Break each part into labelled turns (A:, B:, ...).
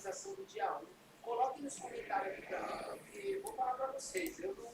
A: atualização do dia 1. Coloquem nos comentários aqui pra mim, porque vou falar para vocês, eu não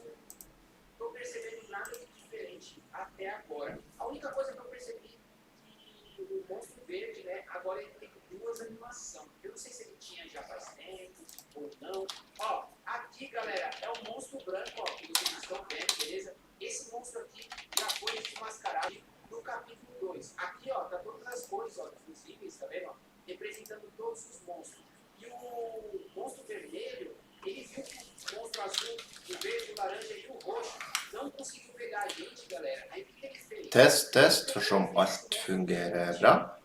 A: estou percebendo nada de diferente até agora. A única coisa que eu percebi que o monstro verde, né, agora ele tem duas animações. Eu não sei se ele tinha já faz tempo ou não. Ó, aqui, galera, é o monstro branco, ó, que vocês estão vendo, beleza? Esse monstro aqui já foi desmascarado no capítulo 2. Aqui, ó, tá todas as cores, ó, dos níveis, tá vendo? Ó, representando todos os monstros. E o monstro vermelho, ele viu que o monstro azul, o verde, o laranja e o roxo não conseguiu pegar a gente, galera. Aí o que ele fez?
B: Test, test, som alt fungerer bra.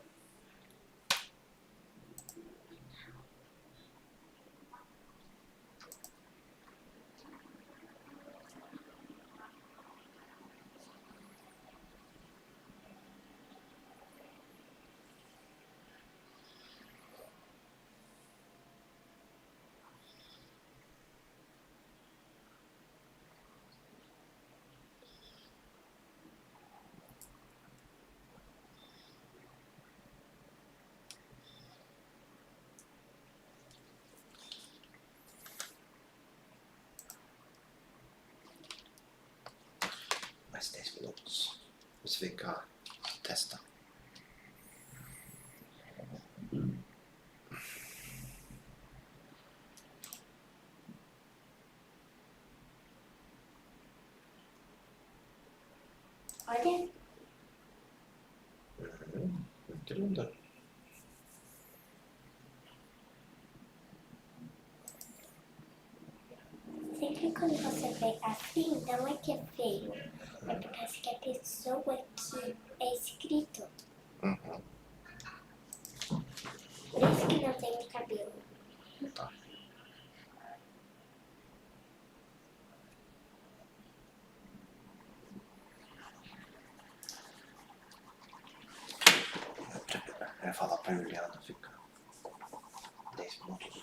B: Mais 10 minutos. Você vem cá, testa.
C: Olha,
B: Muito linda.
C: sempre quando você vê assim, não é que é feio. É por causa que a pessoa aqui é escrito.
B: Uhum.
C: Por isso que não tem o cabelo.
B: Tá. Eu ia falar pra Juliana ficar 10 minutos.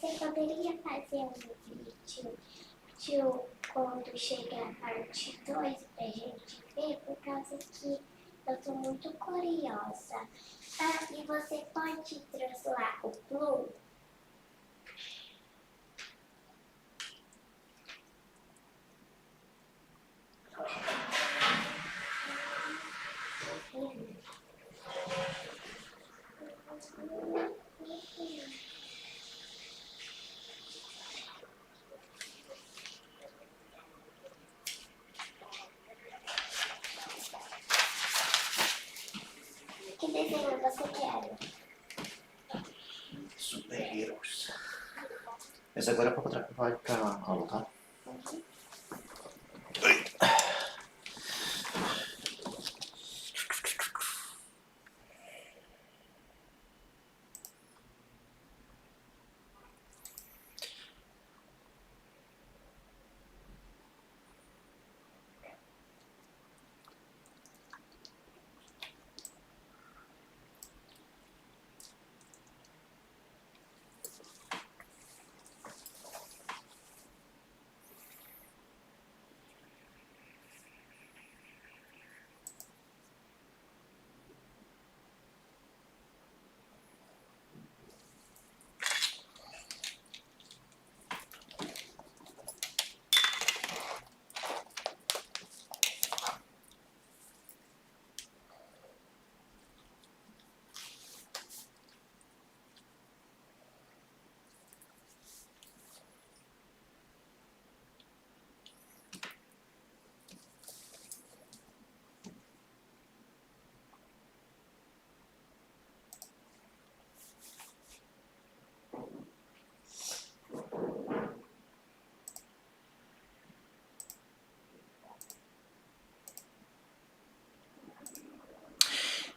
C: você poderia fazer um vídeo quando chegar a parte 2 pra gente ver, por causa que eu tô muito curiosa. Ah, e você pode translar o Blue? Que desenho você quer?
B: Super-heroes. Esse agora é vai pra aula, tá?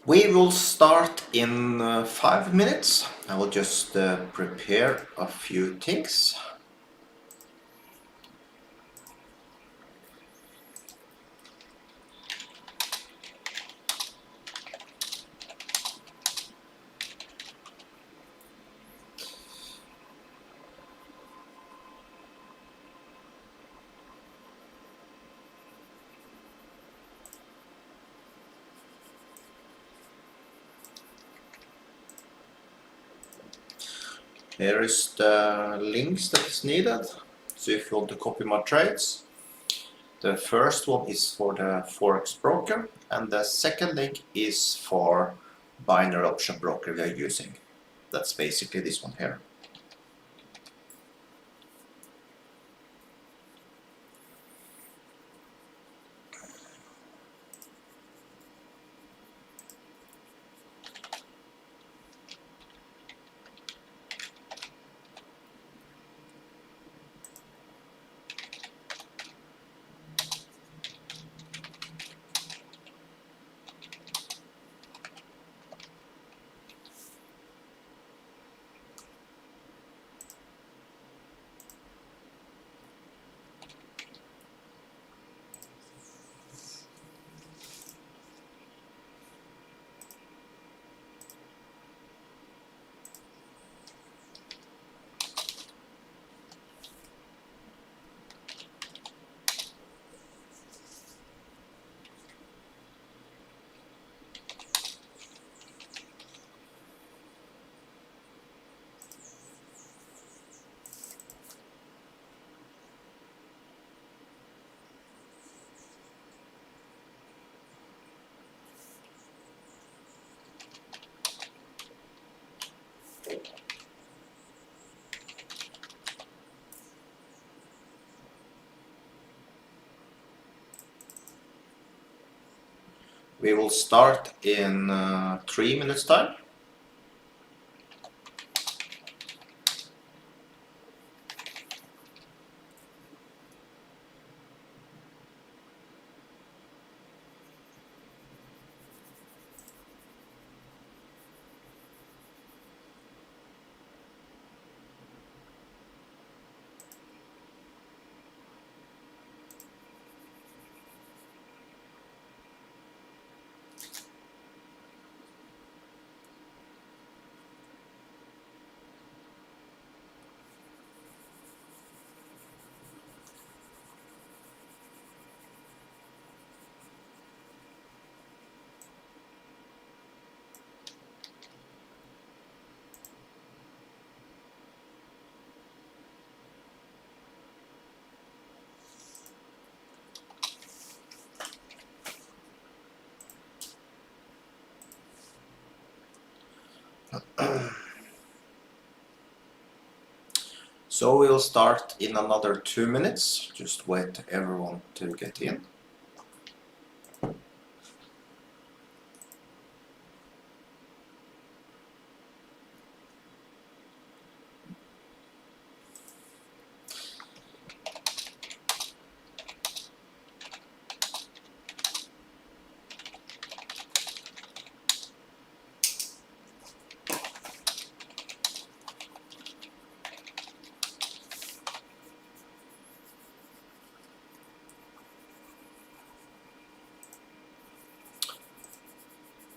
B: We will start in 5 minutes. I will just prepare a few things. Here is the links that is needed. So if you want to copy my trades, the first one is for the Forex broker, and the second link is for binary option broker we are using. That's basically this one here. We will start in 3 minutes time. So we'll start in another 2 minutes. Just wait everyone to get in.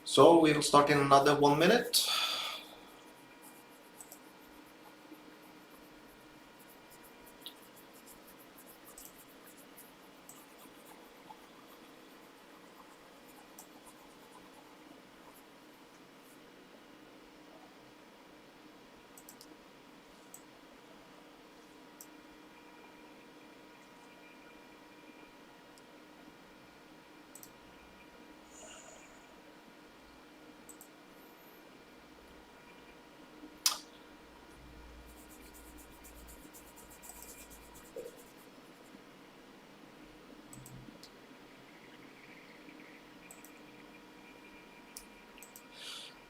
B: So we will start in another 1 minute.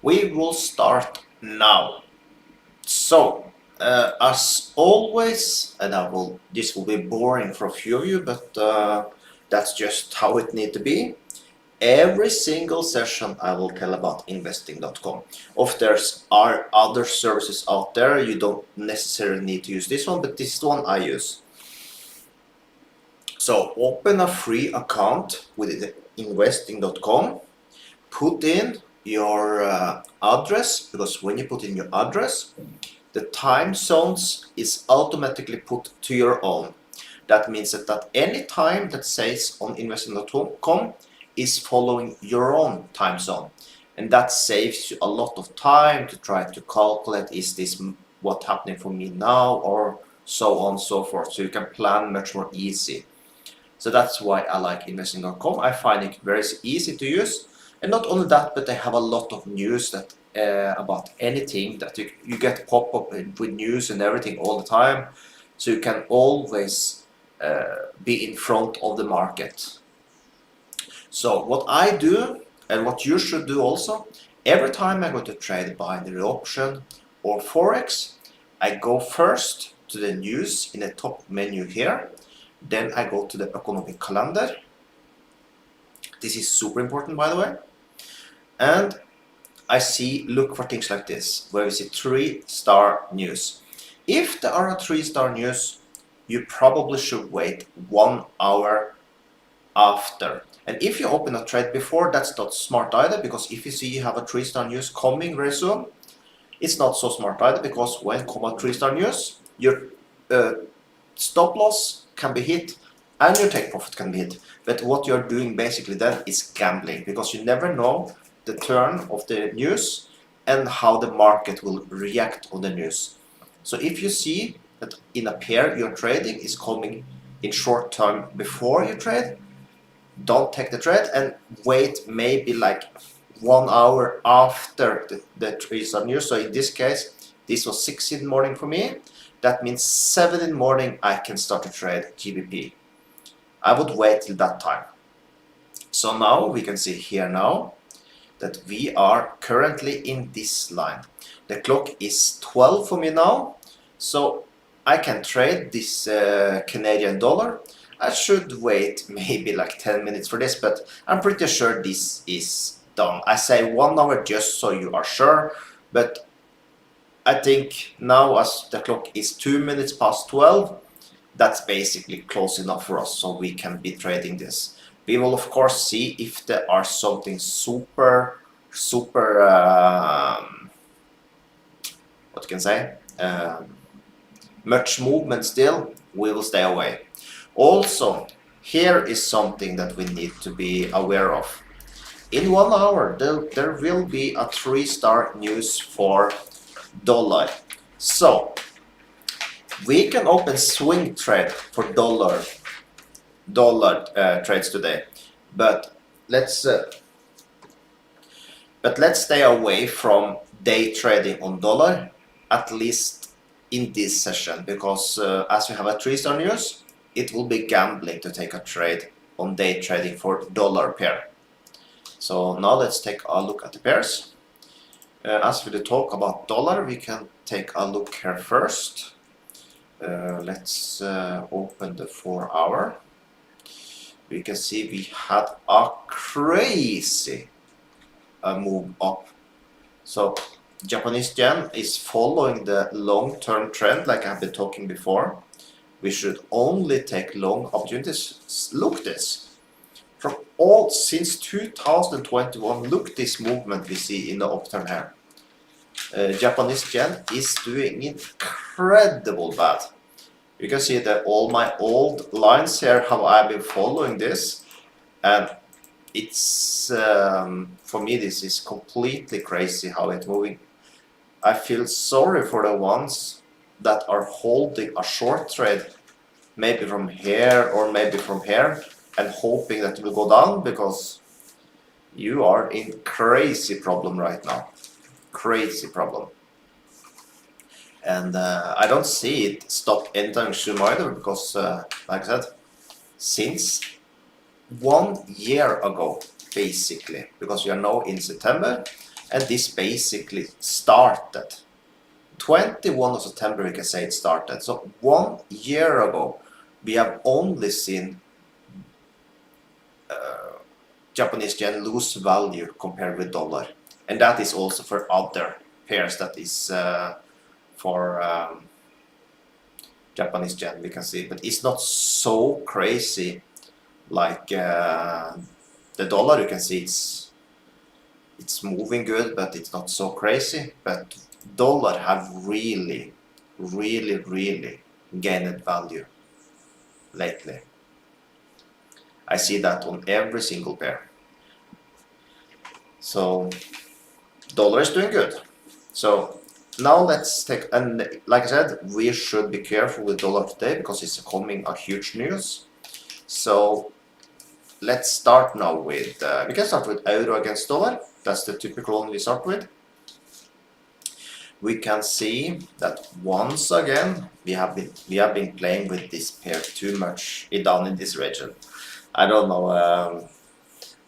B: We will start now. So, as always, and this will be boring for a few of you, but that's just how it need to be. Every single session I will tell about investing.com. Of there's are other services out there, you don't necessarily need to use this one, but this is the one I use. So open a free account with investing.com, put in your address, because when you put in your address, the time zones is automatically put to your own. That means that any time that says on investing.com is following your own time zone, and that saves you a lot of time to try to calculate, is this what's happening for me now, or so on and so forth, so you can plan much more easy. So that's why I like investing.com. I find it very easy to use, and not only that, but they have a lot of news that about anything that you get pop-up with news and everything all the time, so you can always be in front of the market. So what I do, and what you should do also, every time I go to trade binary option or Forex, I go first to the news in the top menu here, then I go to the economic calendar. This is super important, by the way. And I look for things like this, where we see 3-star news. If there are a 3-star news, you probably should wait 1 hour after. And if you open a trade before, that's not smart either, because if you see you have a 3-star news coming very soon, it's not so smart either, because when come a 3-star news, your stop loss can be hit and your take profit can be hit. But what you're doing basically then is gambling, because you never know the turn of the news and how the market will react on the news. So if you see that in a pair your trading is coming in short term before you trade, don't take the trade and wait maybe like 1 hour after the 3-star news. So in this case, this was 6 in the morning for me. That means 7 in the morning I can start to trade GBP. I would wait till that time. So now we can see here now that we are currently in this line. The clock is 12 for me now, so I can trade this Canadian dollar. I should wait maybe like 10 minutes for this, but I'm pretty sure this is done. I say 1 hour just so you are sure, but I think now as the clock is 2 minutes past 12, that's basically close enough for us so we can be trading this. We will of course see if there are something super what can I say, much movement still, we will stay away. Also, here is something that we need to be aware of. In 1 hour there will be a 3-star news for dollar. So we can open swing trade for dollar trades today, but let's stay away from day trading on dollar, at least in this session, because as we have a 3-star news, it will be gambling to take a trade on day trading for dollar pair. So now let's take a look at the pairs. As we talk about dollar, we can take a look here first. Let's open the 4-hour. We can see we had a crazy move up. So Japanese yen is following the long-term trend like I've been talking before. We should only take long opportunities. Look this. From all since 2021, look this movement we see in the upturn here. Japanese yen is doing incredible bad. You can see that all my old lines here, how I've been following this, and it's for me this is completely crazy how it's moving. I feel sorry for the ones that are holding a short trade, maybe from here or maybe from here, and hoping that it will go down, because you are in crazy problem right now. Crazy problem. And I don't see it stop anytime soon either, because like I said, since 1 year ago basically, because we are now in September, and this basically started 21 of September, we can say it started. So 1 year ago we have only seen Japanese yen lose value compared with dollar, and that is also for other pairs. That is for Japanese yen, we can see, but it's not so crazy like the dollar. You can see it's moving good, but it's not so crazy. But dollar have really gained value lately. I see that on every single pair. So dollar is doing good. So now let's take, and like I said, we should be careful with dollar today because it's coming a huge news. So let's start now with, we can start with euro against dollar. That's the typical one we start with. We can see that once again we have been playing with this pair too much down in this region. I don't know.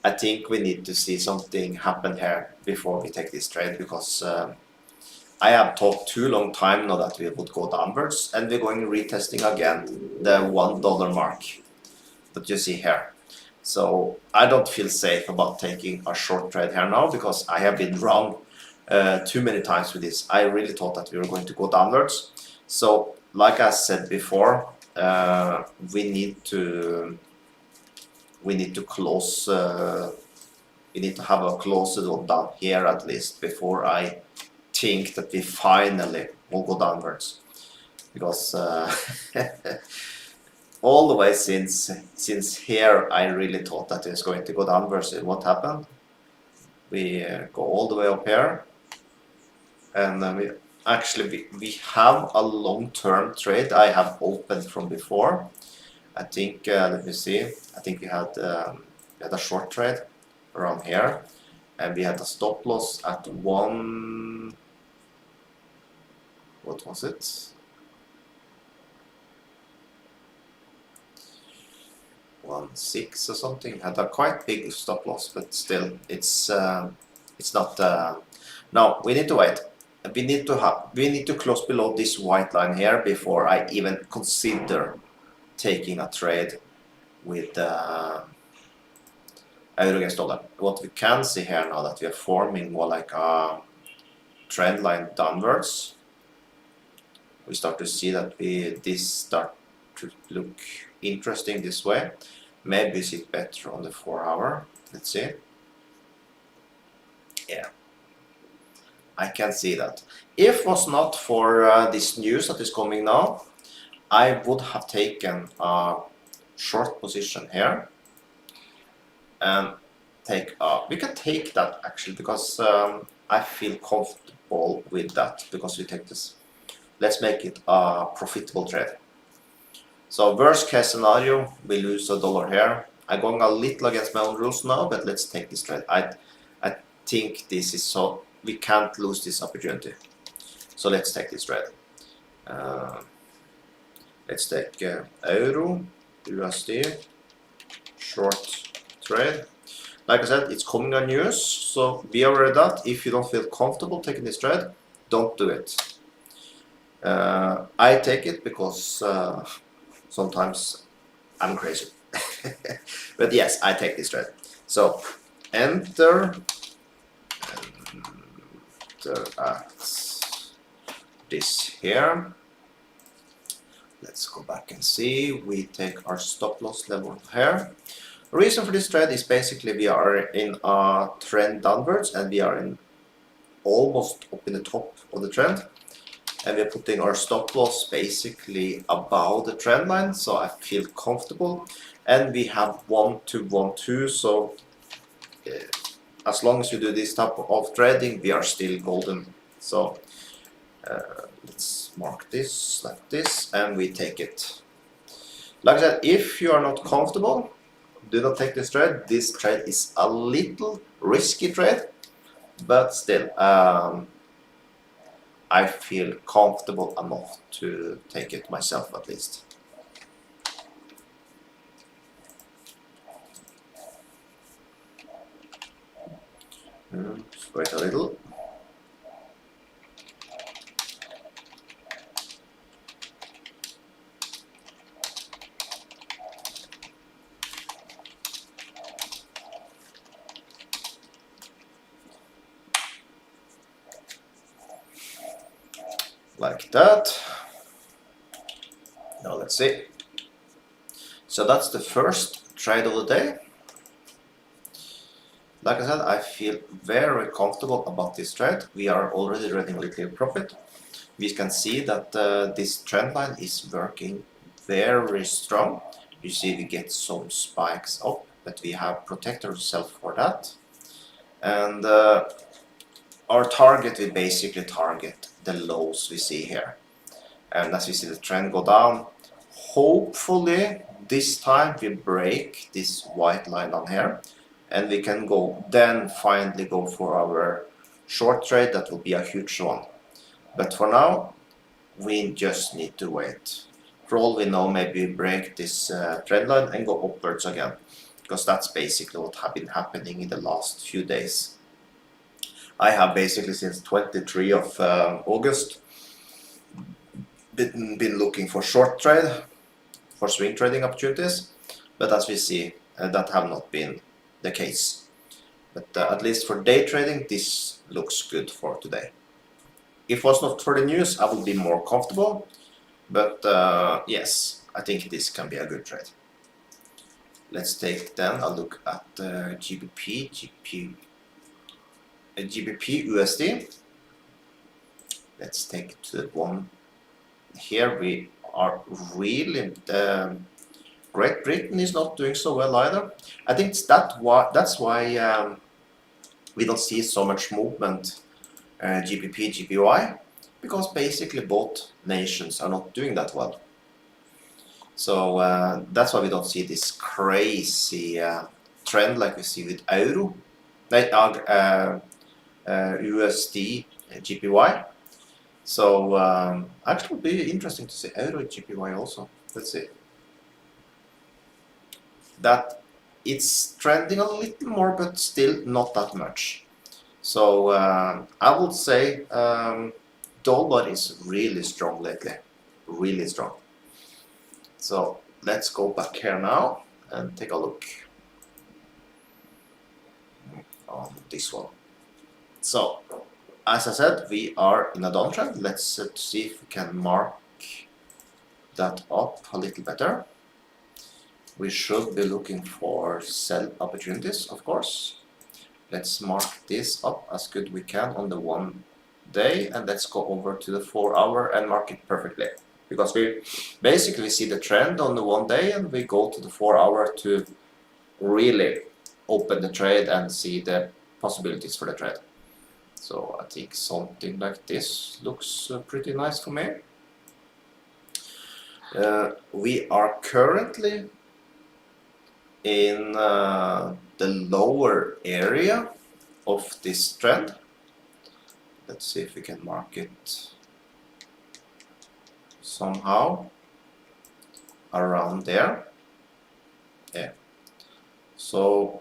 B: I think we need to see something happen here before we take this trade, because I have talked too long time now that we would go downwards, and we're going retesting again the $1 mark that you see here. So I don't feel safe about taking a short trade here now, because I have been wrong too many times with this. I really thought that we were going to go downwards. So like I said before, we need to close, we need to have a closer one down here at least before I think that we finally will go downwards, because all the way since here I really thought that it's going to go downwards. And what happened? We go all the way up here, and we have a long-term trade I have opened from before. I think let me see. I think we had a short trade around here, and we had a stop loss at one. What was it? 1.6 or something. Had a quite big stop loss, but still, it's not. No, we need to wait. We need to close below this white line here before I even consider taking a trade with euro against dollar. What we can see here now, that we are forming more like a trend line downwards. We start to see that this start to look interesting this way. Maybe it's better on the 4-hour. Let's see. Yeah, I can see that. If it was not for this news that is coming now, I would have taken a short position here and we can take that actually, because I feel comfortable with that, because we take this. Let's make it a profitable trade. So worst case scenario, we lose $1 here. I'm going a little against my own rules now, but let's take this trade. I think this is so we can't lose this opportunity. So let's take this trade. Let's take Euro USD short trade. Like I said, it's coming on news, so be aware of that. If you don't feel comfortable taking this trade, don't do it. I take it because sometimes I'm crazy. But yes, I take this trade. So enter at this here. Let's go back and see. We take our stop loss level here. The reason for this trade is basically we are in a trend downwards and we are in almost up in the top of the trend, and we're putting our stop loss basically above the trend line, so I feel comfortable. And we have 1 to 1 2, so as long as you do this type of trading, we are still golden. So let's mark this like this and we take it. Like I said, if you are not comfortable, do not take this trade. This trade is a little risky trade, but still I feel comfortable enough to take it myself at least. Just wait a little. Like that. Now let's see. So that's the first trade of the day. Like I said, I feel very comfortable about this trade. We are already running a little profit. We can see that this trend line is working very strong. You see we get some spikes up, but we have protected ourselves for that. And our target, we basically target the lows we see here. And as we see the trend go down, hopefully this time we break this white line down here and we can go then finally go for our short trade. That will be a huge one. But for now, we just need to wait. For all we know, maybe we break this trend line and go upwards again, because that's basically what has been happening in the last few days. I have basically since 23 of August been looking for short trade, for swing trading opportunities, but as we see, that have not been the case. But at least for day trading, this looks good for today. If it was not for the news, I would be more comfortable, but yes, I think this can be a good trade. Let's take then a look at GBP USD. Let's take it to the one. Here we are really, Great Britain is not doing so well either. I think that's why we don't see so much movement GBP, GPY, because basically both nations are not doing that well. So that's why we don't see this crazy trend like we see with Euro, USD, GPY. So actually it will be interesting to see Euro GPY also. Let's see. That it's trending a little more, but still not that much. So I would say dollar is really strong lately, really strong. So let's go back here now and take a look on this one. So as I said, we are in a downtrend. Let's see if we can mark that up a little better. We should be looking for sell opportunities, of course. Let's mark this up as good we can on the 1 day, and let's go over to the 4 hour and mark it perfectly. Because we basically see the trend on the 1 day and we go to the 4 hour to really open the trade and see the possibilities for the trade. So I think something like this looks pretty nice for me. We are currently in the lower area of this trend. Let's see if we can mark it somehow around there. Yeah. So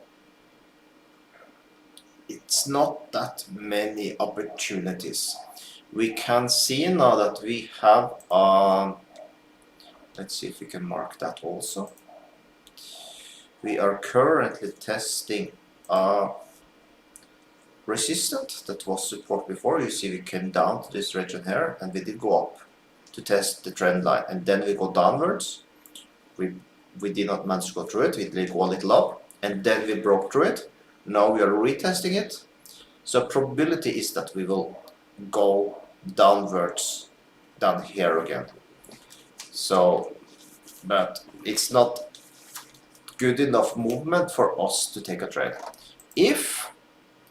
B: it's not that many opportunities. We can see now that we have let's see if we can mark that also. We are currently testing a resistance that was support before. You see we came down to this region here and we did go up to test the trend line, and then we go downwards. We did not manage to go through it, we did go a little up and then we broke through it. Now we are retesting it. So probability is that we will go downwards down here again. So, but it's not good enough movement for us to take a trade. If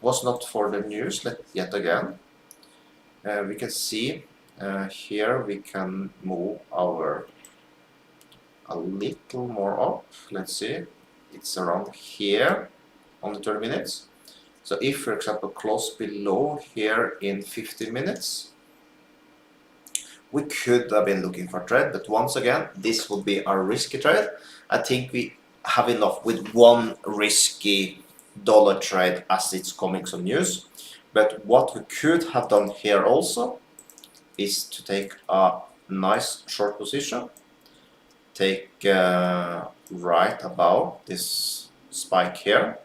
B: was not for the news, yet again, we can see here we can move our a little more up. Let's see, it's around here on the 30 minutes. So if, for example, close below here in 50 minutes, we could have been looking for trade, but once again, this would be a risky trade. I think we have enough with one risky dollar trade as it's coming some news. But what we could have done here also is to take a nice short position, take right above this spike here,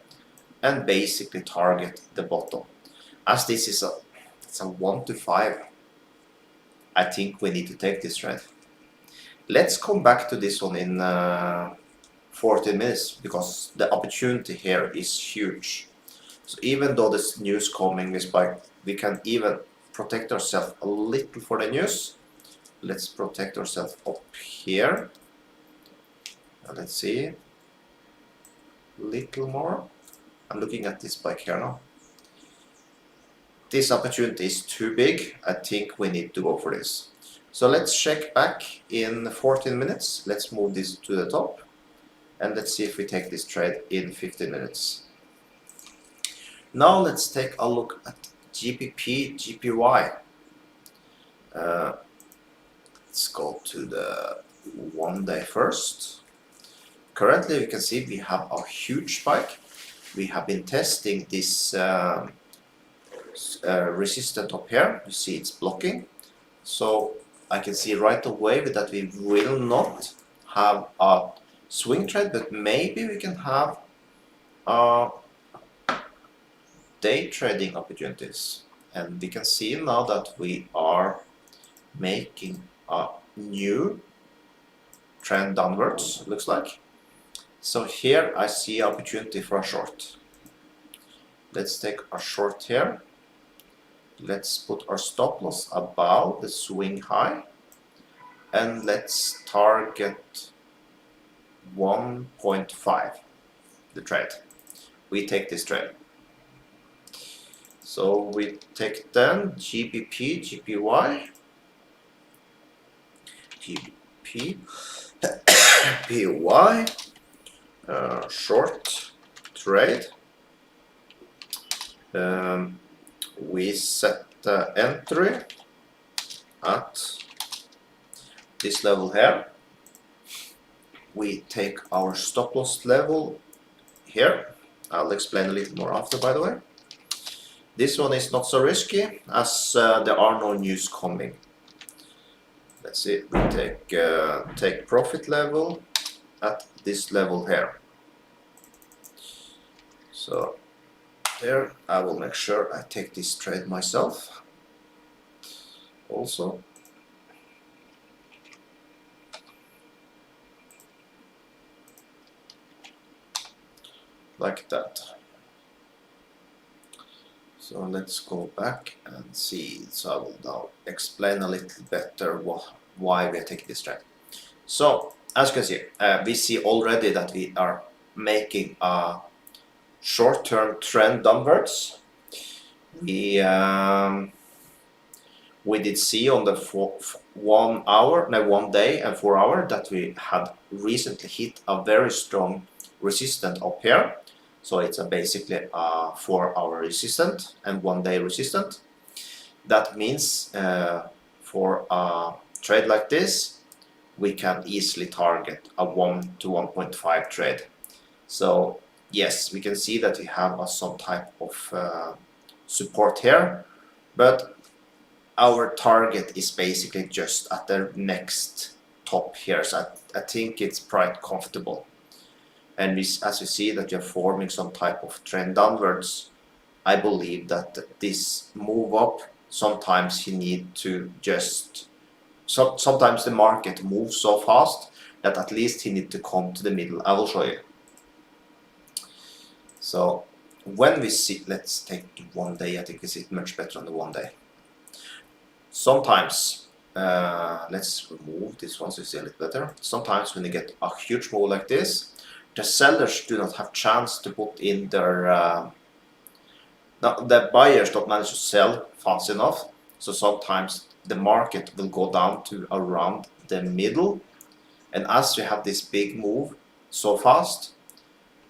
B: and basically target the bottom. As this is it's a 1 to 5, I think we need to take this trade. Let's come back to this one in 14 minutes, because the opportunity here is huge. So even though this news coming is spike, we can even protect ourselves a little for the news. Let's protect ourselves up here. Let's see, a little more. I'm looking at this spike here now. This opportunity is too big. I think we need to go for this. So let's check back in 14 minutes. Let's move this to the top. And let's see if we take this trade in 15 minutes. Now let's take a look at GBP, GPY. Let's go to the 1 day first. Currently we can see we have a huge spike. We have been testing this resistance up here. You see it's blocking. So I can see right away that we will not have a swing trade, but maybe we can have day trading opportunities. And we can see now that we are making a new trend downwards, looks like. So here I see opportunity for a short. Let's take a short here. Let's put our stop loss above the swing high, and let's target 1.5 the trade. We take this trade. So we take then GBP, GPY, GBP, PY, short trade. We set the entry at this level here. We take our stop loss level here. I'll explain a little more after, by the way. This one is not so risky as there are no news coming. Let's see, we take profit level at this level here. So there, I will make sure I take this trade myself also. Like that. So let's go back and see. So I will now explain a little better why we are taking this trade. So as you can see, we see already that we are making a short-term trend downwards. We did see on the 1 day and 4 hour that we had recently hit a very strong resistance up here. So it's basically a 4 hour resistance and 1 day resistance. That means for a trade like this, we can easily target a 1 to 1.5 trade. So yes, we can see that we have some type of support here, but our target is basically just at the next top here. So I think it's quite comfortable. And as we see that you're forming some type of trend downwards, I believe that this move up, sometimes you need to just, sometimes the market moves so fast that at least you need to come to the middle. I will show you. So when we see, let's take 1 day, I think we see it much better on the 1 day. Sometimes, let's remove this one so you see a little better. Sometimes when you get a huge move like this, the sellers do not have chance to put in their, the buyers don't manage to sell fast enough. So sometimes the market will go down to around the middle. And as you have this big move so fast,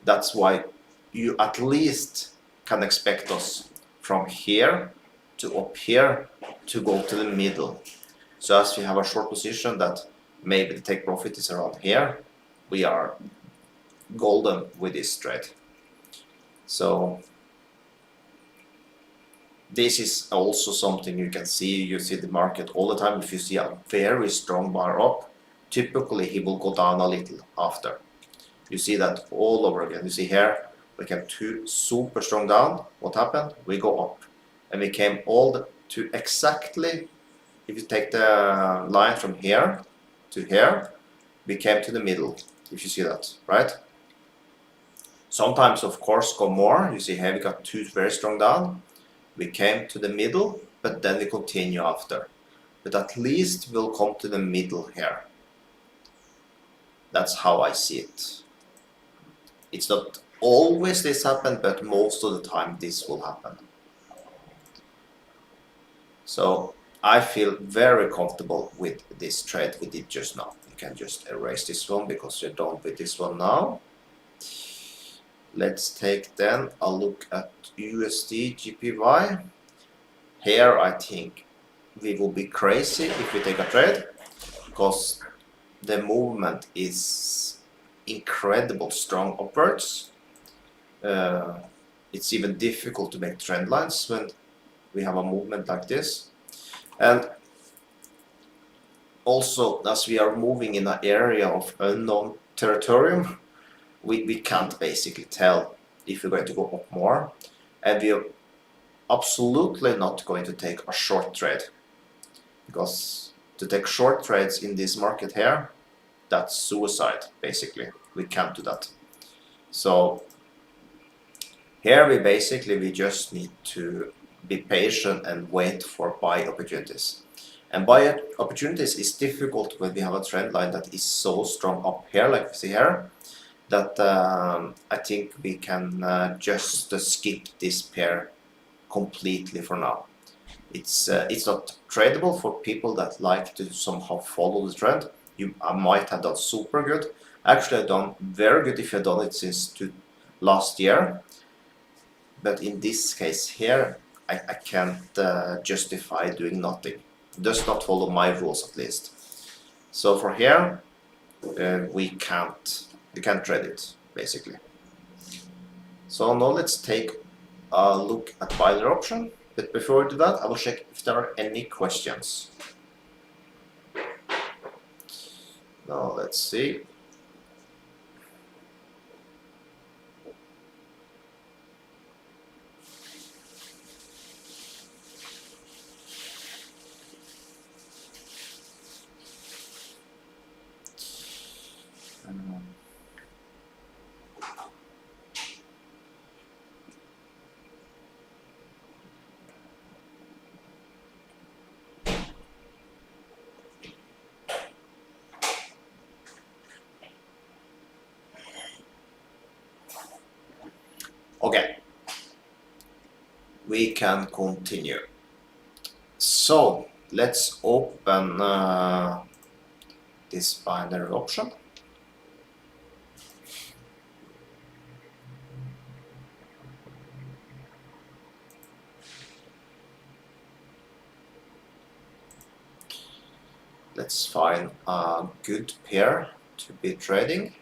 B: that's why you at least can expect us from here to up here to go to the middle. So as we have a short position that maybe the take profit is around here, we are golden with this trade. So this is also something you can see. You see the market all the time. If you see a very strong bar up, typically he will go down a little after. You see that all over again. You see here, we came 2 super strong down. What happened? We go up. And we came all to exactly, if you take the line from here to here, we came to the middle, if you see that, right? Sometimes, of course, go more. You see here we got 2 very strong down. We came to the middle, but then we continue after. But at least we'll come to the middle here. That's how I see it. It's not always this happen, but most of the time this will happen. So I feel very comfortable with this trade we did just now. You can just erase this one because you're done with this one now. Let's take then a look at USD GPY. Here I think we will be crazy if we take a trade because the movement is incredible strong upwards. It's even difficult to make trend lines when we have a movement like this. And also, as we are moving in an area of unknown territorium, we can't basically tell if we're going to go up more. And we are absolutely not going to take a short trade, because to take short trades in this market here, that's suicide basically. We can't do that. So here we just need to be patient and wait for buy opportunities. And buy opportunities is difficult when we have a trend line that is so strong up here, like we see here, that I think we can just skip this pair completely for now. It's not tradable for people that like to somehow follow the trend. I might have done super good. Actually, I've done very good if I've done it since last year. But in this case here, I can't justify doing nothing. Does not follow my rules at least. So for here, we can't trade it basically. So now let's take a look at binary option. But before we do that, I will check if there are any questions. Now let's see. Okay, we can continue. So let's open this binary option. good pair to be trading.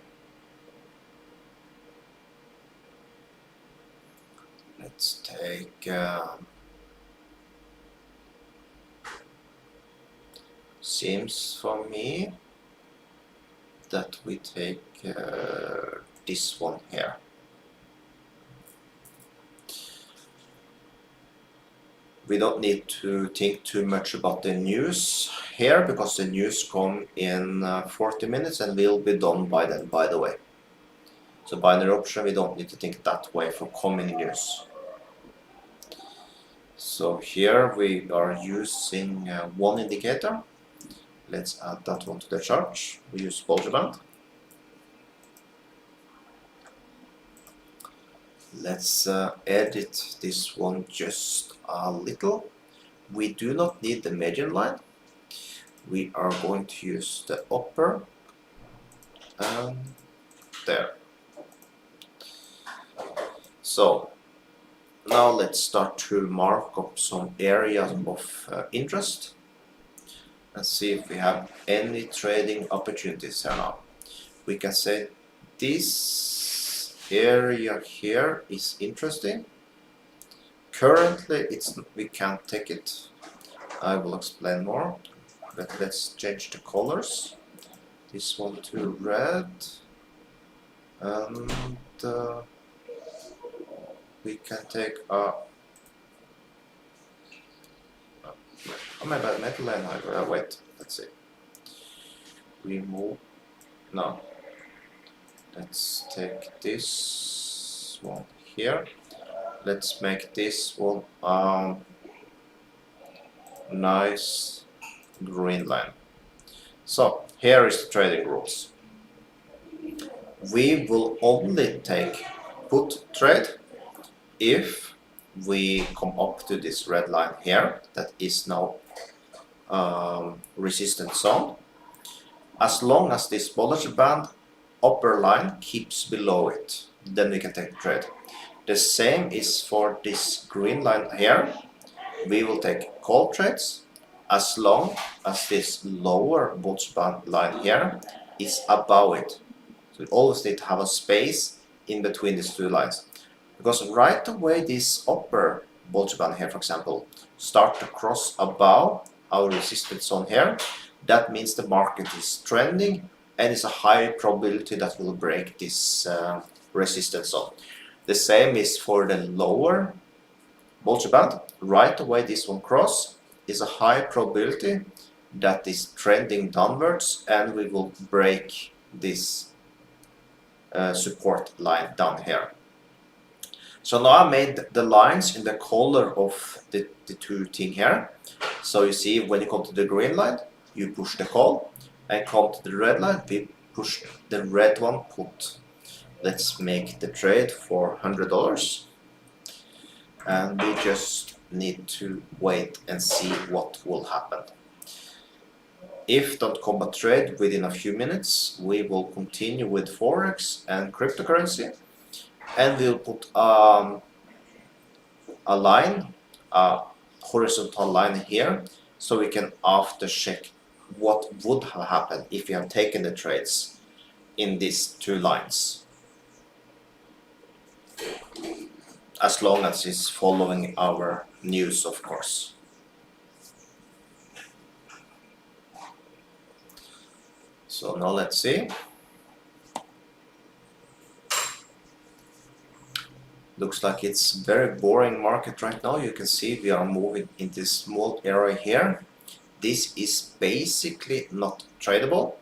B: Let's take seems for me that we take this one here. We don't need to think too much about the news here because the news come in 40 minutes and will be done by then, by the way. So binary option, we don't need to think that way for coming news. So here we are using one indicator. Let's add that one to the chart. We use Bollinger Band. Let's edit this one just a little. We do not need the median line. We are going to use the upper and there. So now let's start to mark up some areas of interest and see if we have any trading opportunities here now. We can say this area here is interesting. Currently we can't take it. I will explain more, but let's change the colors. This one to red, and we can take a maybe a metal line. Wait, let's see. Remove. No. Let's take this one here. Let's make this one nice green line. So here is the trading rules. We will only take put trade if we come up to this red line here that is now resistance zone. As long as this Bollinger Band upper line keeps below it, then we can take the trade. The same is for this green line here. We will take call trades as long as this lower Bollinger Band line here is above it. So we always need to have a space in between these two lines. Because right away this upper Bollinger Band here, for example, start to cross above our resistance zone here, that means the market is trending and it's a high probability that will break this resistance zone. The same is for the lower Bollinger Band. Right away this one cross is a high probability that is trending downwards and we will break this support line down here. So now I made the lines in the color of the two things here. So you see when you come to the green line, you push the call, and come to the red line, we push the red one put. Let's make the trade for $100. And we just need to wait and see what will happen. If don't come a trade within a few minutes, we will continue with Forex and cryptocurrency. And we'll put a line, a horizontal line here, so we can after check what would have happened if we have taken the trades in these two lines. As long as it's following our news, of course. So now let's see. Looks like it's very boring market right now. You can see we are moving in this small area here. This is basically not tradable.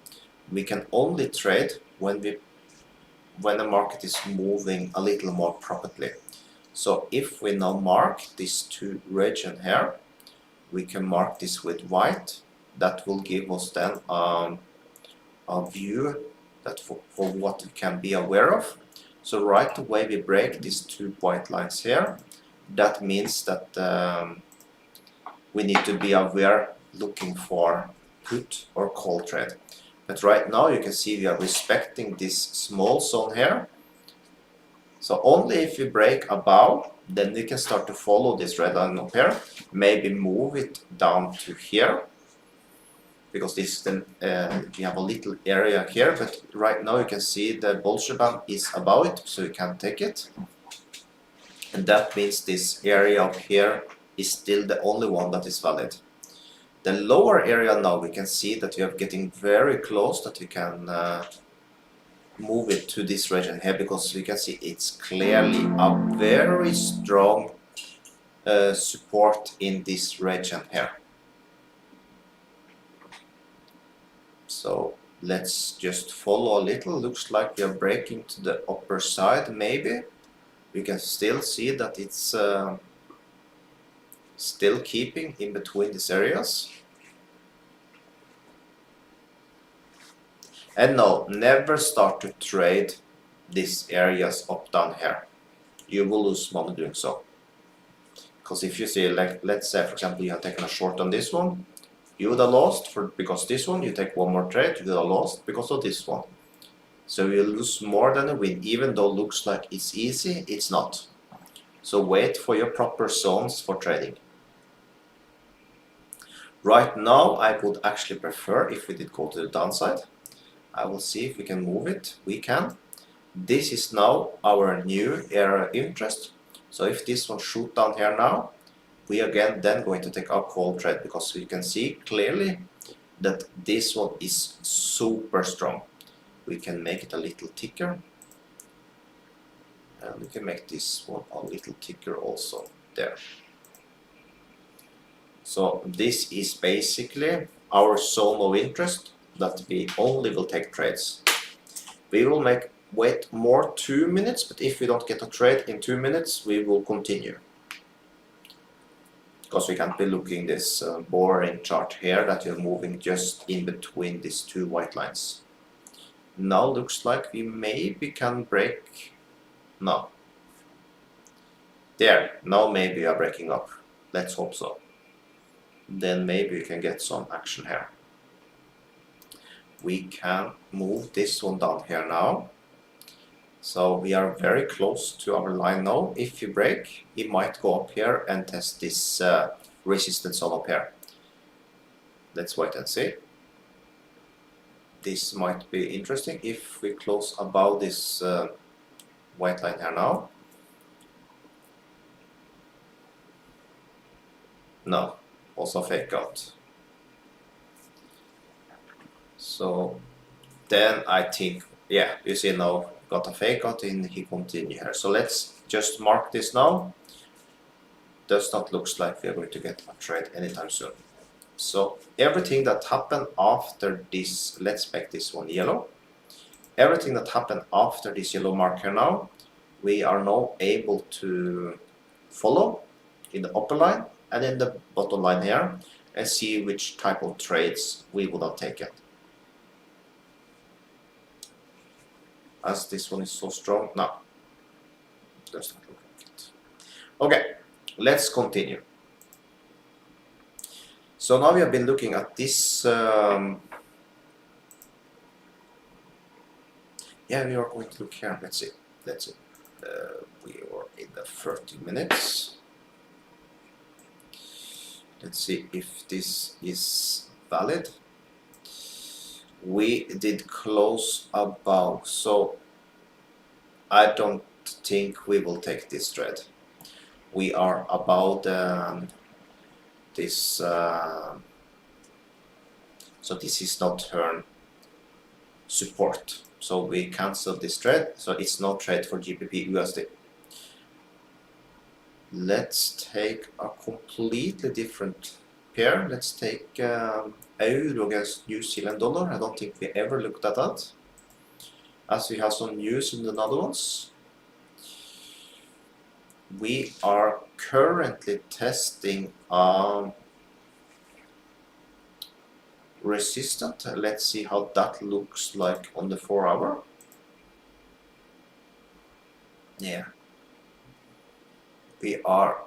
B: We can only trade when the market is moving a little more rapidly. So if we now mark these two regions here, we can mark this with white. That will give us then a view that for what we can be aware of. So right away we break these two white lines here. That means that we need to be aware looking for put or call trade. But right now you can see we are respecting this small zone here. So only if we break above, then we can start to follow this red line up here. Maybe move it down to here. because this is the, we have a little area here, but right now you can see the Bolshoi band is above it, so you can take it. And that means this area up here is still the only one that is valid. The lower area now, we can see that we are getting very close, that we can move it to this region here, because we can see it's clearly a very strong support in this region here. So let's just follow a little. Looks like we are breaking to the upper side, maybe. We can still see that it's still keeping in between these areas. And no, never start to trade these areas up down here. You will lose money doing so. Because if you see, like, let's say for example you have taken a short on this one, you would have lost because this one, you take one more trade, you would have lost because of this one. So you lose more than a win, even though it looks like it's easy, it's not. So wait for your proper zones for trading. Right now I would actually prefer, if we did go to the downside, I will see if we can move it. We can. This is now our new area of interest. So if this one shoot down here now, we again then going to take a call trade, because we can see clearly that this one is super strong. We can make it a little thicker, and we can make this one a little thicker also there. So this is basically our zone of interest that we only will take trades. We will wait more 2 minutes, but if we don't get a trade in 2 minutes, we will continue. Because we can't be looking this boring chart here that you're moving just in between these two white lines. Now looks like we maybe can break. No. There, now maybe we are breaking up. Let's hope so. Then maybe we can get some action here. We can move this one down here now. So we are very close to our line now. If you break, it might go up here and test this resistance zone up here. Let's wait and see. This might be interesting if we close above this white line here now. No, also fake out. So then I think, yeah, you see now got a fake out and he continue here. So let's just mark this now. Does not look like we are going to get a trade anytime soon. So everything that happened after this, let's make this one yellow. Everything that happened after this yellow marker now, we are now able to follow in the upper line and in the bottom line here, and see which type of trades we would have taken. As this one is so strong, no, does not look like it. Okay, let's continue. So now we have been looking at this. Yeah, we are going to look here. Let's see. We are in the 30 minutes. Let's see if this is valid. We did close above, so I don't think we will take this trade. We are about this, so this is not turn support. So we cancel this trade, so it's no trade for GBP USD. Let's take a completely different pair. Let's take euro against New Zealand dollar. I don't think we ever looked at that, as we have some news in the Netherlands. We are currently testing resistant. Let's see how that looks like on the 4 hour. Yeah, we are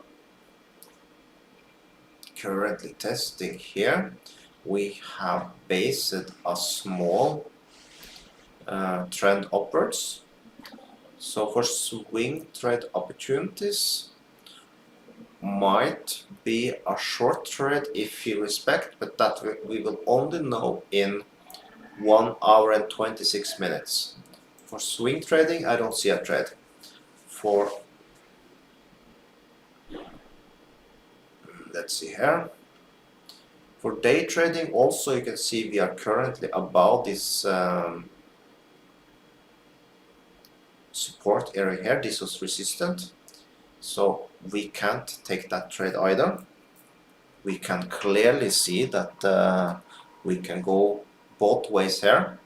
B: currently testing here. We have based a small trend upwards. So for swing trade opportunities, might be a short trade if you respect, but that we will only know in 1 hour and 26 minutes. For swing trading, I don't see a trade. For, let's see here. For day trading also you can see we are currently above this support area here. This was resistant, so we can't take that trade either. We can clearly see that we can go both ways here.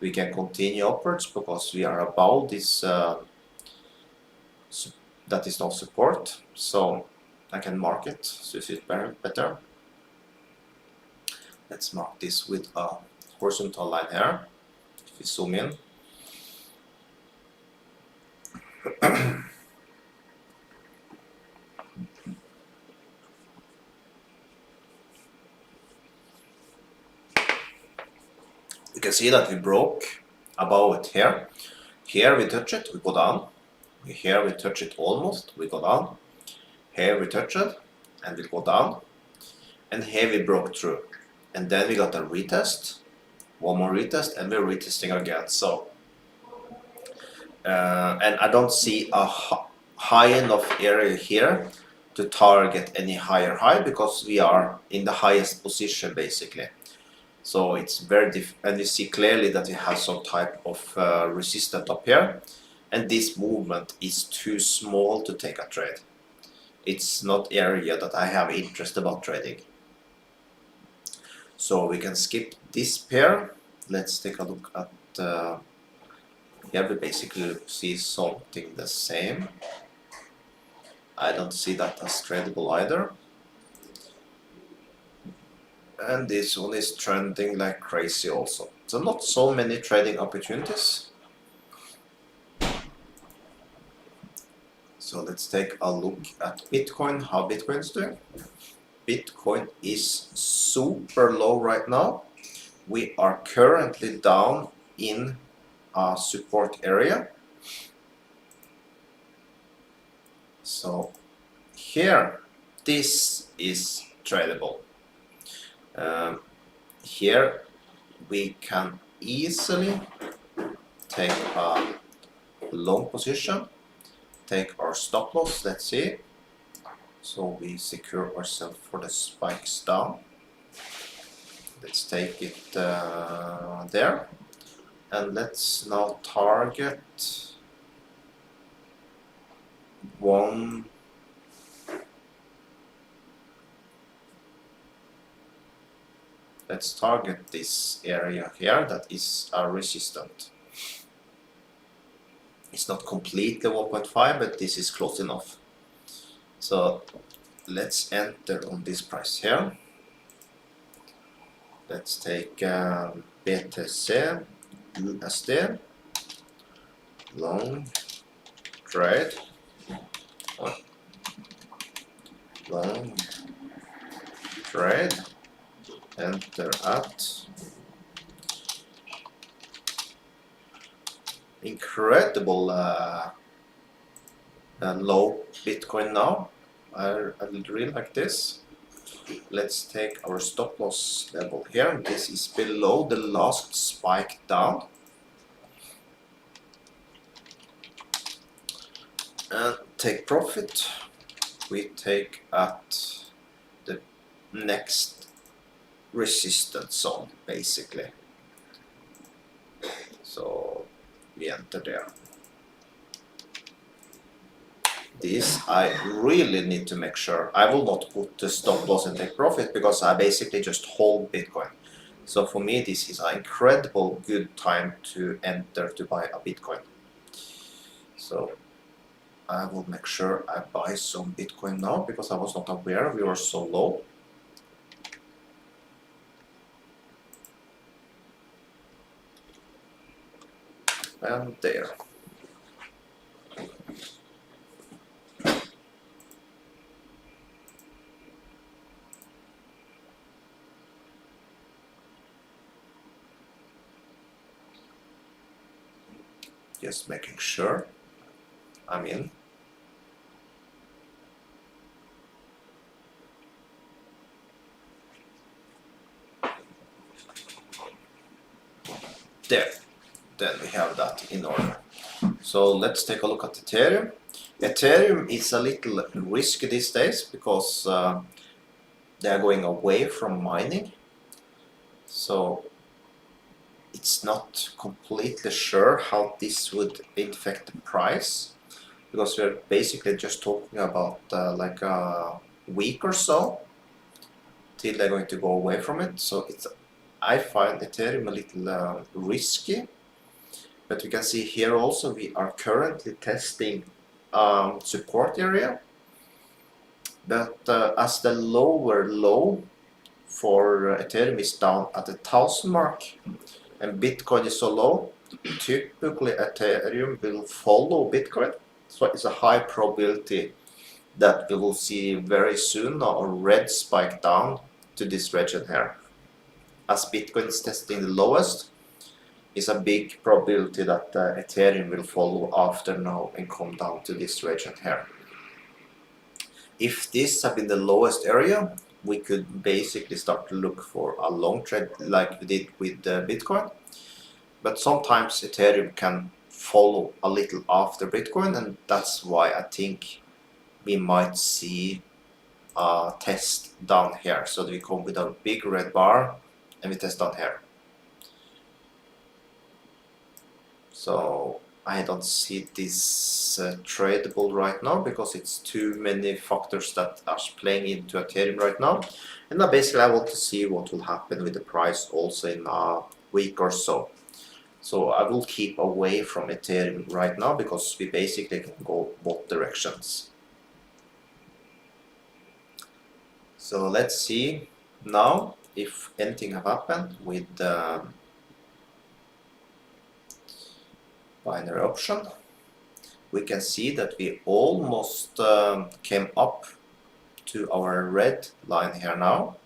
B: We can continue upwards because we are above this that is no support, so I can mark it so you see it better. Let's mark this with a horizontal line here. If we zoom in, you can see that we broke above it here. Here we touch it, we go down. Here we touch it almost, we go down. Here we touch it and we go down. And here we broke through. And then we got a retest, one more retest, and we're retesting again. So, and I don't see a high enough area here to target any higher high because we are in the highest position basically. So it's very and you see clearly that we have some type of resistance up here, and this movement is too small to take a trade. It's not area that I have interest about trading. So we can skip this pair. Let's take a look at here we basically see something the same. I don't see that as tradable either. And this one is trending like crazy also. So not so many trading opportunities. So let's take a look at Bitcoin, how Bitcoin is doing. Bitcoin is super low right now. We are currently down in a support area. So here, this is tradable. Here we can easily take a long position, take our stop loss, let's see. So we secure ourselves for the spikes down. Let's take it there. And let's now target one. Let's target this area here that is a resistant. It's not completely 1.5, but this is close enough. So let's enter on this price here. Let's take BTC, USD, long trade, long trade, enter at incredible low Bitcoin now. I really like this. Let's take our stop loss level here. This is below the last spike down. And take profit. We take at the next resistance zone basically. So we enter there. This I really need to make sure. I will not put the stop loss and take profit because I basically just hold Bitcoin. So for me this is an incredible good time to enter to buy a Bitcoin. So I will make sure I buy some Bitcoin now because I was not aware we were so low. And there. Just making sure I'm in. then we have that in order. So let's take a look at Ethereum. Ethereum is a little risky these days because they are going away from mining. So it's not completely sure how this would affect the price, because we're basically just talking about like a week or so till they're going to go away from it. So I find Ethereum a little risky. But you can see here also we are currently testing support area. But as the lower low for Ethereum is down at the 1000 mark and Bitcoin is so low, typically Ethereum will follow Bitcoin. So it's a high probability that we will see very soon a red spike down to this region here. As Bitcoin is testing the lowest, it's a big probability that Ethereum will follow after now and come down to this region here. If this had been the lowest area, we could basically start to look for a long trade like we did with Bitcoin. But sometimes Ethereum can follow a little after Bitcoin, and that's why I think we might see a test down here. So that we come with a big red bar and we test down here. So I don't see this tradable right now because it's too many factors that are playing into Ethereum right now. And now basically I want to see what will happen with the price also in a week or so. So I will keep away from Ethereum right now because we basically can go both directions. So let's see now if anything have happened with the binary option. We can see that we almost came up to our red line here now.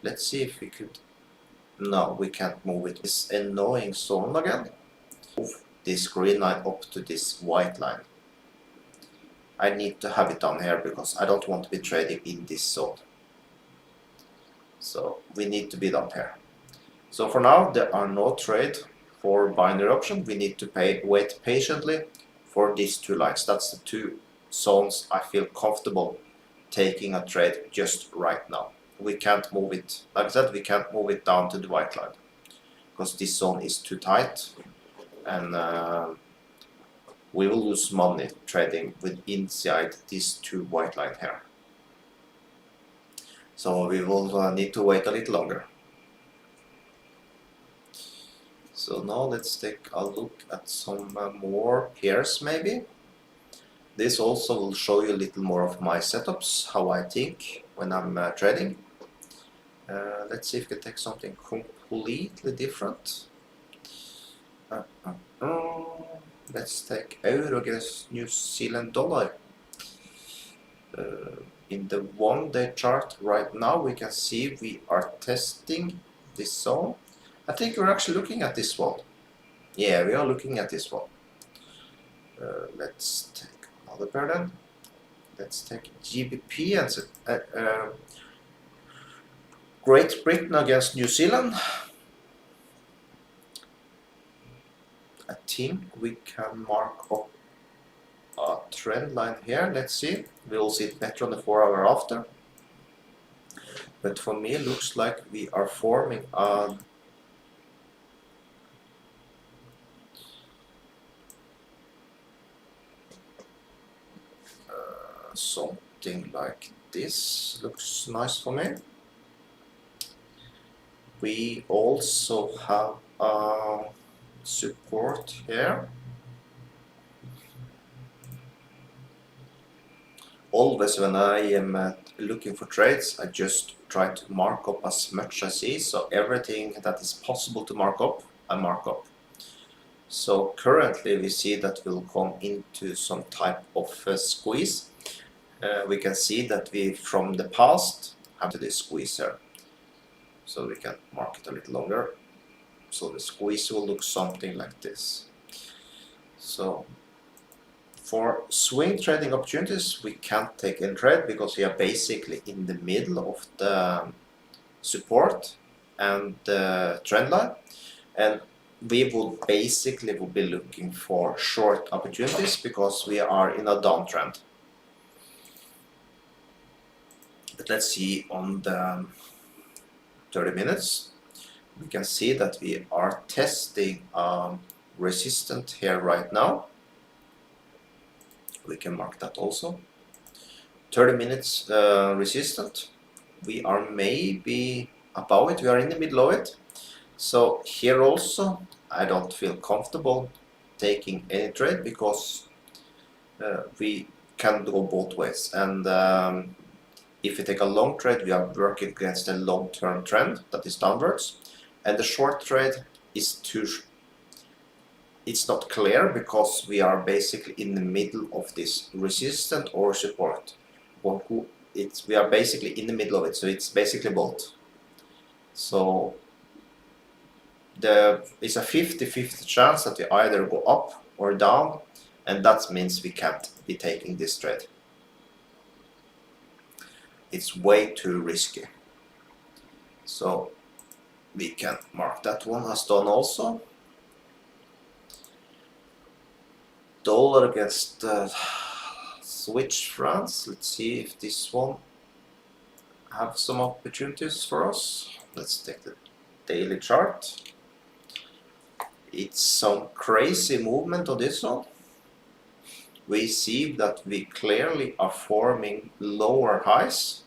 B: Let's see if we could. No, we can't move it. This annoying zone again. Move this green line up to this white line. I need to have it down here because I don't want to be trading in this zone. So we need to be down here. So for now there are no trade for binary option. We need to wait patiently for these two lines. That's the two zones I feel comfortable taking a trade just right now. We can't move it, like I said, we can't move it down to the white line because this zone is too tight, and we will lose money trading with inside these two white line here. So we will need to wait a little longer. So now let's take a look at some more pairs maybe. This also will show you a little more of my setups, how I think when I'm trading. Let's see if we can take something completely different. Let's take euro against New Zealand dollar. In the 1-day chart right now we can see we are testing this zone. I think we're actually looking at this one. Yeah, we are looking at this one. Let's take another pair then. Let's take GBP and Great Britain against New Zealand. I think we can mark up a trend line here. Let's see. We'll see it better on the 4-hour after. But for me it looks like we are forming a something like this. Looks nice for me. We also have support here. Always when I am looking for trades, I just try to mark up as much as I see. So everything that is possible to mark up, I mark up. So currently we see that we'll come into some type of squeeze. We can see that we from the past have to this squeeze here. So we can mark it a little longer. So the squeeze will look something like this. So for swing trading opportunities, we can't take in trade because we are basically in the middle of the support and the trend line. And we would basically be looking for short opportunities because we are in a downtrend. But let's see on the 30 minutes, we can see that we are testing resistance here right now. We can mark that also. 30 minutes resistant. We are maybe above it, we are in the middle of it. So here also I don't feel comfortable taking any trade because we can go both ways, and if we take a long trade we are working against a long-term trend that is downwards, and the short trade is it's not clear because we are basically in the middle of this resistance or support. We are basically in the middle of it, so it's basically both. So it's a 50-50 chance that we either go up or down, and that means we can't be taking this trade. It's way too risky. So we can mark that one as done also. Dollar against Swiss francs. Let's see if this one have some opportunities for us. Let's take the daily chart. It's some crazy movement on this one. We see that we clearly are forming lower highs.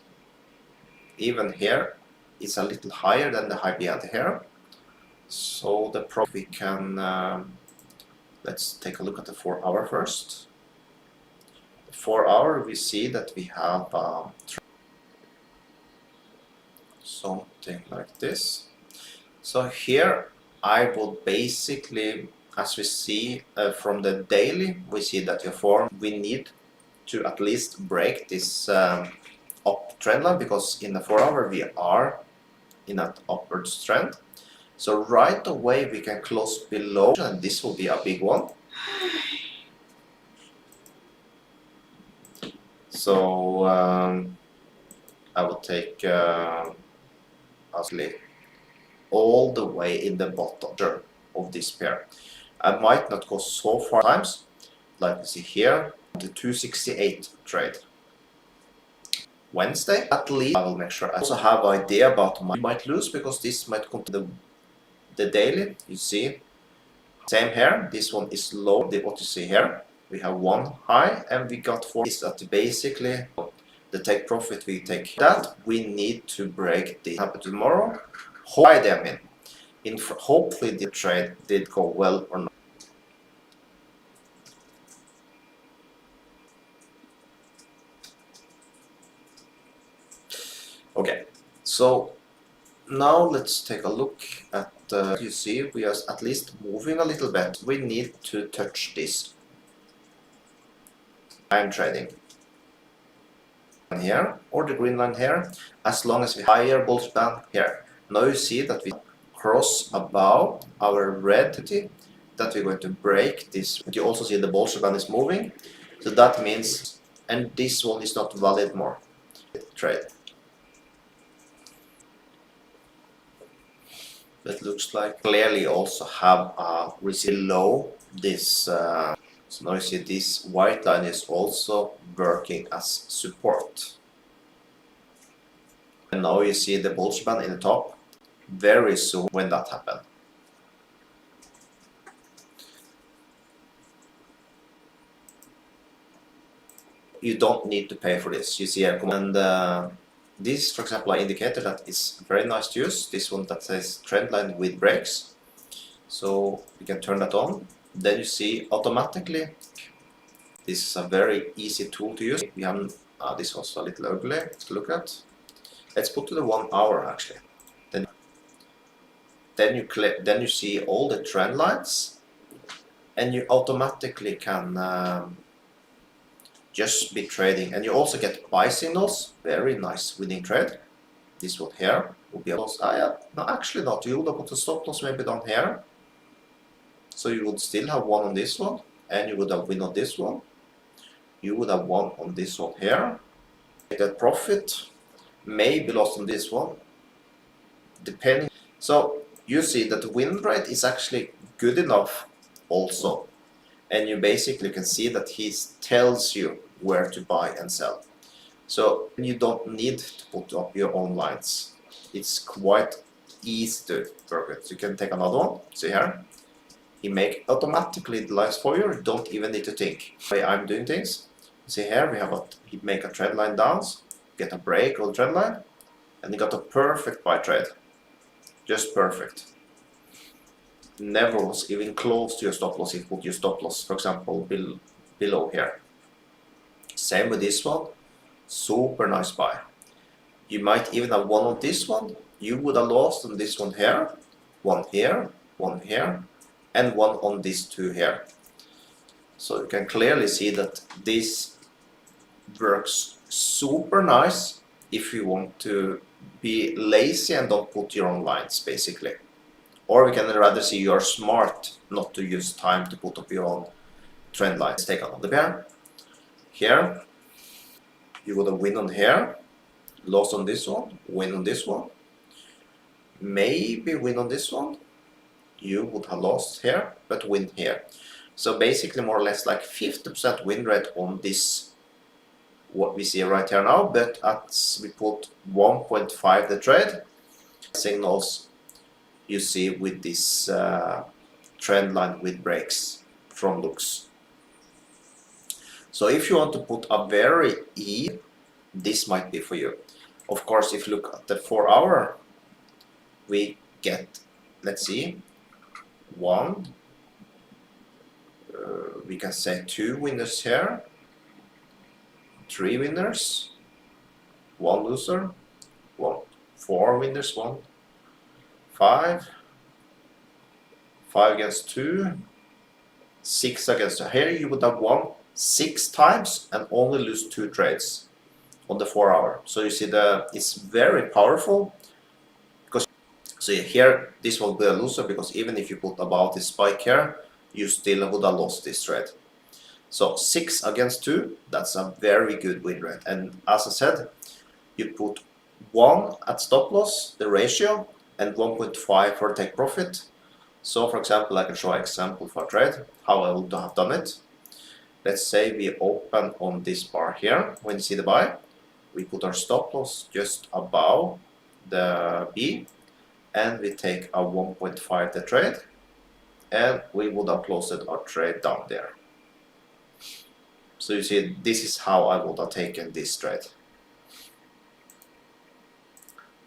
B: Even here it's a little higher than the high behind here. So the profit we can let's take a look at the 4 hour first. The 4 hour we see that we have something like this. So here I would basically, as we see from the daily, we see that we need to at least break this up trend line, because in the 4 hour we are in an upwards trend. So right away we can close below, and this will be a big one. So I will take actually all the way in the bottom of this pair. I might not go so far times, like you see here, the 268 trade. Wednesday, at least I will make sure I also have an idea about my might lose, because this might come to the daily. You see, same here, this one is low than what you see here. We have one high and we got 4. Is that basically the take profit we take that we need to break the happen tomorrow. Buy them in hopefully the trade did go well or not. Okay, so now let's take a look at you see we are at least moving a little bit. We need to touch this. I'm trading here or the green line here, as long as we higher bullish band here. Now you see that we cross above our red that we're going to break this. But you also see the bullish band is moving, so that means, and this one is not valid more trade. It looks like clearly also have a resistance below this. So now you see this white line is also working as support. And now you see the bullish band in the top. Very soon when that happens. You don't need to pay for this. You see here, and this, for example, an indicator that is very nice to use. This one that says trend line with breaks. So we can turn that on. Then you see automatically. This is a very easy tool to use. We have this was a little ugly to look at. Let's put to the 1 hour actually. Then you see all the trend lines, and you automatically can just be trading, and you also get buy signals. Very nice winning trade. This one here will be yeah, no, actually not. You would have put a stop loss maybe down here, so you would still have one on this one, and you would have win on this one. You would have one on this one here. That profit may be lost on this one, depending. So you see that the win rate is actually good enough also. And you basically can see that he tells you where to buy and sell. So you don't need to put up your own lines. It's quite easy to work with. You can take another one, see here. He make automatically the lines for you, you don't even need to think. The way I'm doing things, see here, he make a trend line down, get a break on trend line, and he got a perfect buy trade. Just perfect. Never was even close to your stop loss if you put your stop loss, for example, below here. Same with this one, super nice buy. You might even have one on this one. You would have lost on this one here, one here, one here, and one on these two here. So you can clearly see that this works super nice if you want to be lazy and don't put your own lines, basically. Or we can rather see you're smart not to use time to put up your own trend lines. Take another pair. Here, you would have win on here, lost on this one, win on this one, maybe win on this one. You would have lost here, but win here. So basically more or less like 50% win rate on this, what we see right here now, but we put 1.5 the trade. Signals you see with this trend line with breaks from looks. So if you want to put a very easy, this might be for you. Of course, if you look at the 4 hour, we get, let's see, we can say 2 winners here, 3 winners, 1 loser, 4 winners, 5 against 2, 6 against 2. Here you would have won 6 times and only lose 2 trades on the 4 hour. So you see it's very powerful. So here, this will be a loser because even if you put about this spike here, you still would have lost this trade. So 6 against 2, that's a very good win rate. And as I said, you put 1 at stop loss, the ratio, and 1.5 for take profit. So for example, I can show an example for a trade, how I would have done it. Let's say we open on this bar here, when you see the buy, we put our stop loss just above the B, and we take a 1.5 the trade, and we would have closed our trade down there. So you see, this is how I would have taken this trade.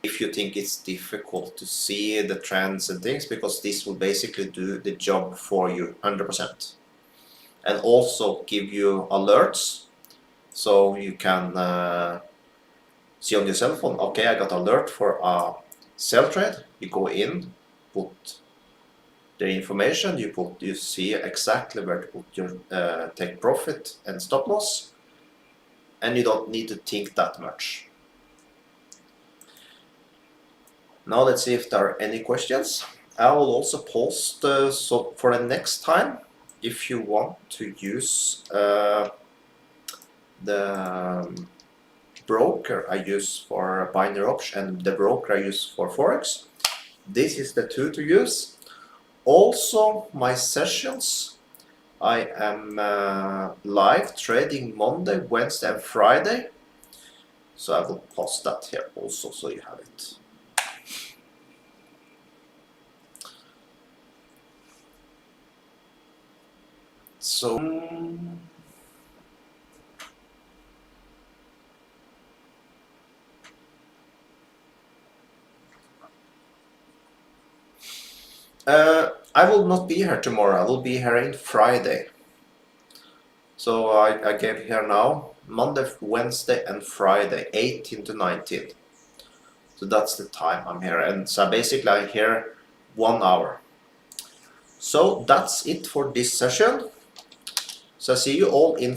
B: If you think it's difficult to see the trends and things, because this will basically do the job for you 100%. And also give you alerts, so you can see on your cell phone, okay, I got alert for a sell trade. You go in, put the information, you see exactly where to put your take profit and stop loss, and you don't need to think that much. Now let's see if there are any questions. I will also post so for the next time, if you want to use the broker I use for binary option and the broker I use for Forex, this is the two to use. Also my sessions, I am live trading Monday, Wednesday and Friday, so I will post that here also so you have it. So I will not be here tomorrow. I will be here on Friday. So I gave here now Monday, Wednesday and Friday, 18 to 19. So that's the time I'm here, and so basically I'm here 1 hour. So that's it for this session. So I see you all in